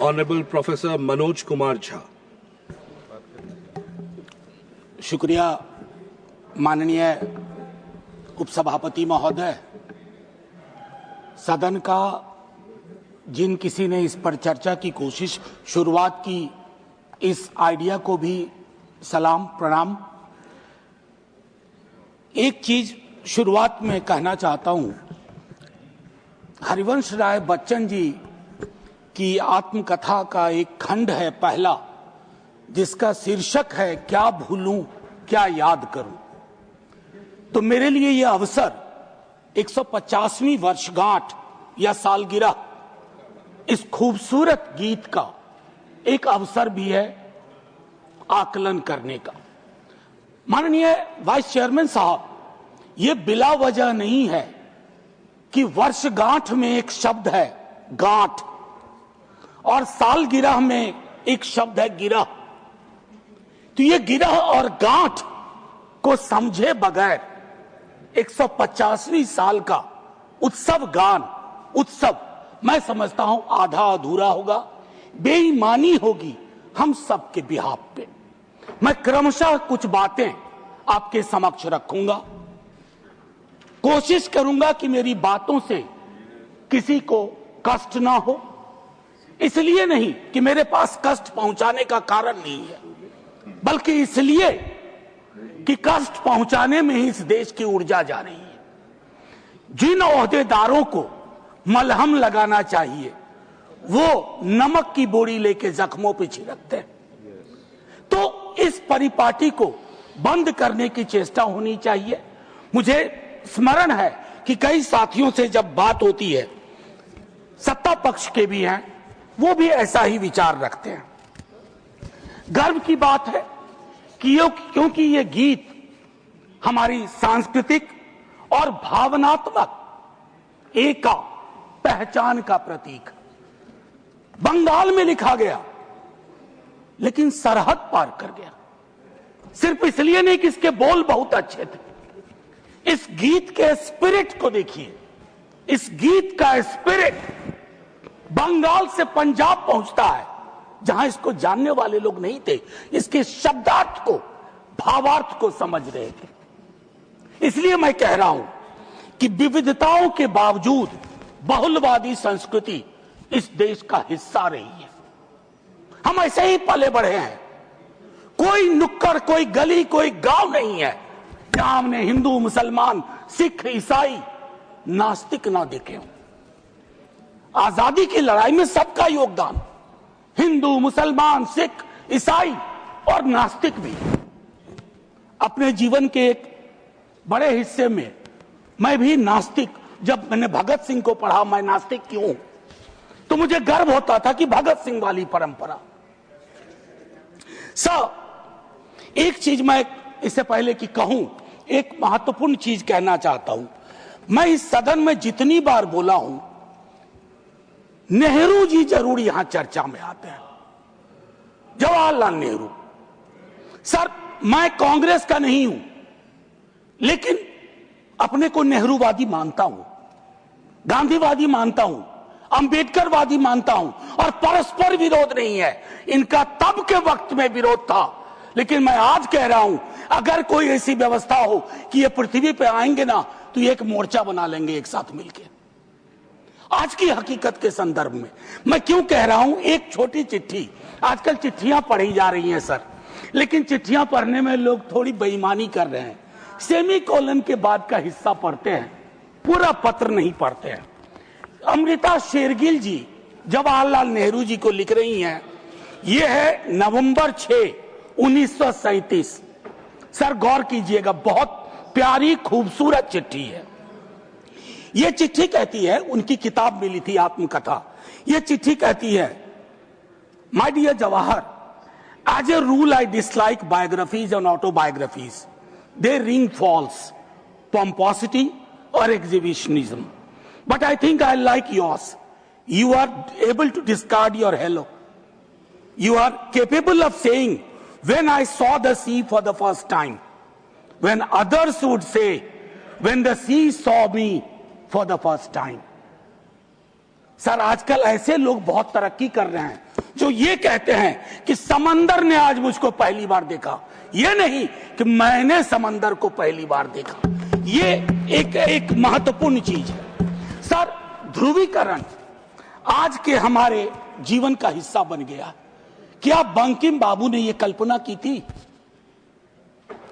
Honorable Professor Manoj Kumar Jha. शुक्रिया माननीय उपसभापति महोदय। सदन का जिन किसी ने इस पर चर्चा की कोशिश शुरुआत की, इस आइडिया को भी सलाम प्रणाम। एक चीज शुरुआत में कहना चाहता हूं, हरिवंश राय बच्चन जी की आत्मकथा का एक खंड है पहला, जिसका शीर्षक है क्या भूलूं क्या याद करूं। तो मेरे लिए यह अवसर 150वीं वर्षगांठ या सालगिरह इस खूबसूरत गीत का एक अवसर भी है आकलन करने का। माननीय वाइस चेयरमैन साहब, ये बिला वजह नहीं है कि वर्षगांठ में एक शब्द है गांठ और सालगिरह में एक शब्द है गिरह। तो ये गिरह और गांठ को समझे बगैर 150वीं साल का उत्सव गान उत्सव मैं समझता हूं आधा अधूरा होगा, बेईमानी होगी हम सबके बिहाफ पे। मैं क्रमशः कुछ बातें आपके समक्ष रखूंगा, कोशिश करूंगा कि मेरी बातों से किसी को कष्ट ना हो। इसलिए नहीं कि मेरे पास कष्ट पहुंचाने का कारण नहीं है, बल्कि इसलिए कि कष्ट पहुंचाने में ही इस देश की ऊर्जा जा रही है। जिन ओहदेदारों को मलहम लगाना चाहिए वो नमक की बोरी लेके जख्मों पे छिड़कते हैं। तो इस परिपाटी को बंद करने की चेष्टा होनी चाहिए। मुझे स्मरण है कि कई साथियों से जब बात होती है, सत्ता पक्ष के भी हैं, वो भी ऐसा ही विचार रखते हैं। गर्व की बात है कि क्योंकि ये गीत हमारी सांस्कृतिक और भावनात्मक एका पहचान का प्रतीक। बंगाल में लिखा गया लेकिन सरहद पार कर गया, सिर्फ इसलिए नहीं कि इसके बोल बहुत अच्छे थे। इस गीत के स्पिरिट को देखिए, इस गीत का स्पिरिट बंगाल से पंजाब पहुंचता है, जहां इसको जानने वाले लोग नहीं थे, इसके शब्दार्थ को भावार्थ को समझ रहे थे। इसलिए मैं कह रहा हूं कि विविधताओं के बावजूद बहुलवादी संस्कृति इस देश का हिस्सा रही है। हम ऐसे ही पले बढ़े हैं। कोई नुक्कड़, कोई गली, कोई गांव नहीं है जहां हमने हिंदू, मुसलमान, सिख, ईसाई, नास्तिक ना देखे हों। आजादी की लड़ाई में सबका योगदान, हिंदू, मुसलमान, सिख, ईसाई और नास्तिक भी। अपने जीवन के एक बड़े हिस्से में मैं भी नास्तिक, जब मैंने भगत सिंह को पढ़ा मैं नास्तिक क्यों, तो मुझे गर्व होता था कि भगत सिंह वाली परंपरा। एक चीज मैं इससे पहले कि कहूं, एक महत्वपूर्ण चीज कहना चाहता हूं। मैं इस सदन में जितनी बार बोला हूं, नेहरू जी जरूर यहां चर्चा में आते हैं। जवाहरलाल नेहरू। सर, मैं कांग्रेस का नहीं हूं, लेकिन अपने को नेहरूवादी मानता हूं, गांधीवादी मानता हूं, अंबेडकरवादी मानता हूं, और परस्पर विरोध नहीं है। इनका तब के वक्त में विरोध था, लेकिन मैं आज कह रहा हूं, अगर कोई ऐसी व्यवस्था हो कि ये पृथ्वी पे आएंगे ना, तो एक मोर्चा बना लेंगे एक साथ मिलकर। आज की हकीकत के संदर्भ में मैं क्यों कह रहा हूं, एक छोटी चिट्ठी, आजकल चिट्ठियां पढ़ी जा रही हैं सर, लेकिन चिट्ठियां पढ़ने में लोग थोड़ी बेईमानी कर रहे हैं। सेमीकोलन के बाद का हिस्सा पढ़ते हैं, पूरा पत्र नहीं पढ़ते हैं। अमृता शेरगिल जी जवाहरलाल नेहरू जी को लिख रही हैं, यह है नवंबर 6, 1937। सर गौर कीजिएगा, बहुत प्यारी खूबसूरत चिट्ठी है। यह चिट्ठी कहती है, उनकी किताब मिली थी आत्मकथा। यह चिट्ठी कहती है, my dear Jawahar, as a rule I dislike biographies and autobiographies. They ring false, pomposity or exhibitionism. But I think I like yours. You are able to discard your hello. You are capable of saying, when I saw the sea for the first time, when others would say, when the sea saw me for the first time. Sir आजकल ऐसे लोग बहुत तरक्की कर रहे हैं, जो ये कहते हैं कि समंदर ने आज मुझको पहली बार देखा, ये नहीं कि मैंने समंदर को पहली बार देखा। ये एक महत्वपूर्ण चीज है सर। ध्रुवीकरण आज के हमारे जीवन का हिस्सा बन गया। क्या बंकिम बाबू ने यह कल्पना की थी,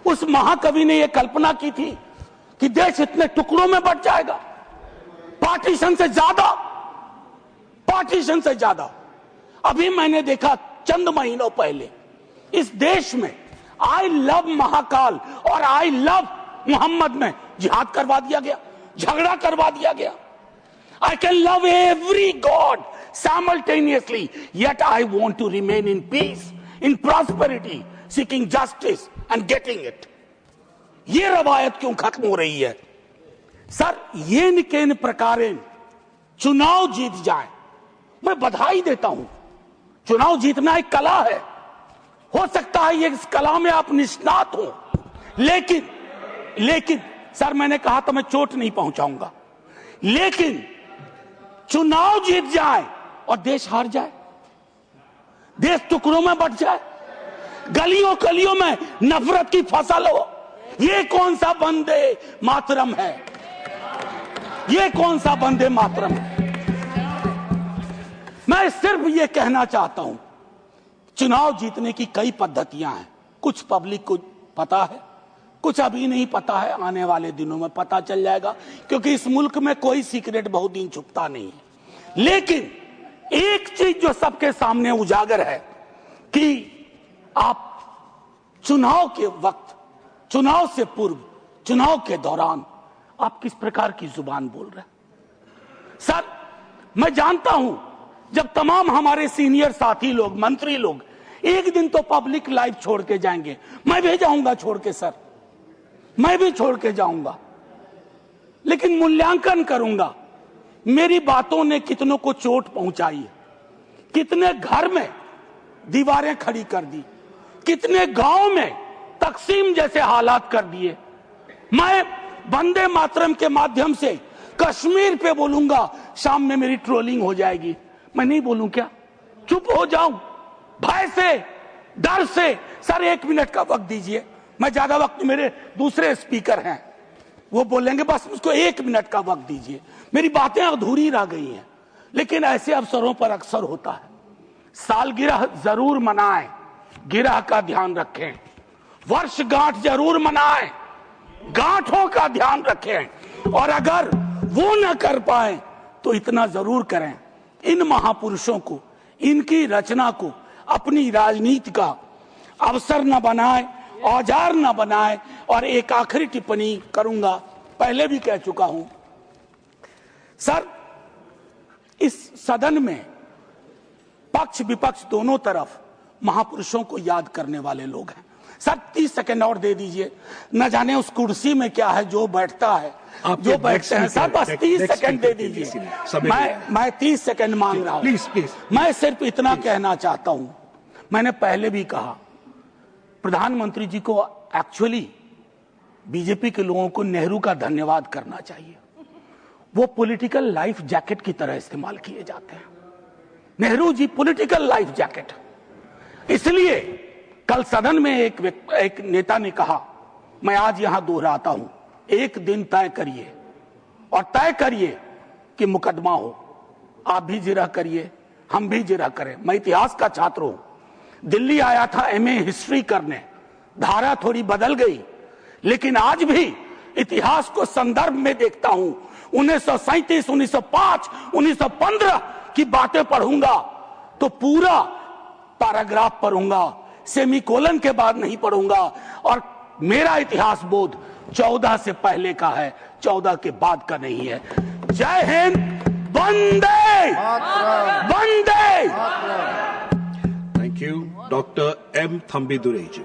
उस महाकवि ने यह कल्पना की थी कि देश इतने टुकड़ों में बंट जाएगा? पार्टीशन से ज्यादा। अभी मैंने देखा चंद महीनों पहले इस देश में आई लव महाकाल और आई लव मोहम्मद में जिहाद करवा दिया गया, झगड़ा करवा दिया गया। I can love every God simultaneously, yet I want to remain in peace, in prosperity, seeking justice and getting it. ये रवायत क्यों खत्म हो रही है सर? ये निकेन प्रकारेण चुनाव जीत जाए, मैं बधाई देता हूं। चुनाव जीतना एक कला है, हो सकता है ये इस कला में आप निष्णात हो, लेकिन सर मैंने कहा तो मैं चोट नहीं पहुंचाऊंगा, लेकिन चुनाव जीत जाए और देश हार जाए, देश टुकड़ों में बंट जाए, गलियों गलियों में नफरत की फसल हो, ये कौन सा वंदे मातरम है? ये कौन सा वंदे मातरम है? मैं सिर्फ ये कहना चाहता हूं, चुनाव जीतने की कई पद्धतियां हैं। कुछ पब्लिक को पता है, कुछ अभी नहीं पता है, आने वाले दिनों में पता चल जाएगा, क्योंकि इस मुल्क में कोई सीक्रेट बहुत दिन छुपता नहीं है। लेकिन एक चीज जो सबके सामने उजागर है कि आप चुनाव के वक्त, चुनाव से पूर्व, चुनाव के दौरान आप किस प्रकार की जुबान बोल रहे हैं। सर मैं जानता हूं जब तमाम हमारे सीनियर साथी लोग, मंत्री लोग एक दिन तो पब्लिक लाइफ छोड़ के जाएंगे, मैं भी जाऊंगा छोड़ के सर, मैं भी छोड़ के जाऊंगा, लेकिन मूल्यांकन करूंगा मेरी बातों ने कितनों को चोट पहुंचाई है, कितने घर में दीवारें खड़ी कर दी, कितने गांव में तकसीम जैसे हालात कर दिए। मैं वंदे मातरम के माध्यम से कश्मीर पे बोलूंगा, शाम में मेरी ट्रोलिंग हो जाएगी, मैं नहीं बोलूं क्या? चुप हो जाऊं भय से, डर से? सर 1 मिनट का वक्त दीजिए, मैं ज्यादा वक्त, मेरे दूसरे स्पीकर हैं वो बोलेंगे, बस उसको 1 मिनट का वक्त दीजिए। मेरी बातें अधूरी रह गई हैं, लेकिन ऐसे अवसरों पर अक्सर होता है। सालगिरह जरूर मनाएं, गिरह का ध्यान रखें, वर्षगांठ जरूर मनाएं, गांठों का ध्यान रखें, और अगर वो न कर पाए तो इतना जरूर करें, इन महापुरुषों को, इनकी रचना को अपनी राजनीति का अवसर न बनाए, औजार न बनाए। और एक आखिरी टिप्पणी करूंगा, पहले भी कह चुका हूं सर, इस सदन में पक्ष विपक्ष दोनों तरफ महापुरुषों को याद करने वाले लोग हैं। सर 30 सेकंड और दे दीजिए, न जाने उस कुर्सी में क्या है जो बैठता है, जो बैठते हैं। सर बस 30 सेकंड दे दीजिए, मैं 30 सेकंड मांग रहा हूं। प्लीज मैं सिर्फ इतना कहना चाहता हूं, मैंने पहले भी कहा, प्रधानमंत्री जी को एक्चुअली बीजेपी के लोगों को नेहरू का धन्यवाद करना चाहिए। वो पॉलिटिकल लाइफ जैकेट की तरह इस्तेमाल किए जाते हैं। Nehru ji political life jacket. इसलिए कल सदन में एक नेता ने कहा, मैं आज यहां दोहराता हूं, एक दिन तय करिए और तय करिए कि मुकदमा हो। आप भी जिरह करिए, हम भी जिरह करें। मैं इतिहास का छात्र हूं, दिल्ली आया था एमए हिस्ट्री करने, धारा थोड़ी बदल गई, लेकिन आज भी इतिहास को संदर्भ में देखता हूं। 1937, 1905, 1915 की बातें पढ़ूंगा तो पूरा पैराग्राफ पढ़ूंगा, सेमीकोलन के बाद नहीं पढ़ूंगा। और मेरा इतिहास बोध 14 से पहले का है, 14 के बाद का नहीं है। जय हिंद, वंदे वंदे। Thank you. Doctor M Thambidurai ji.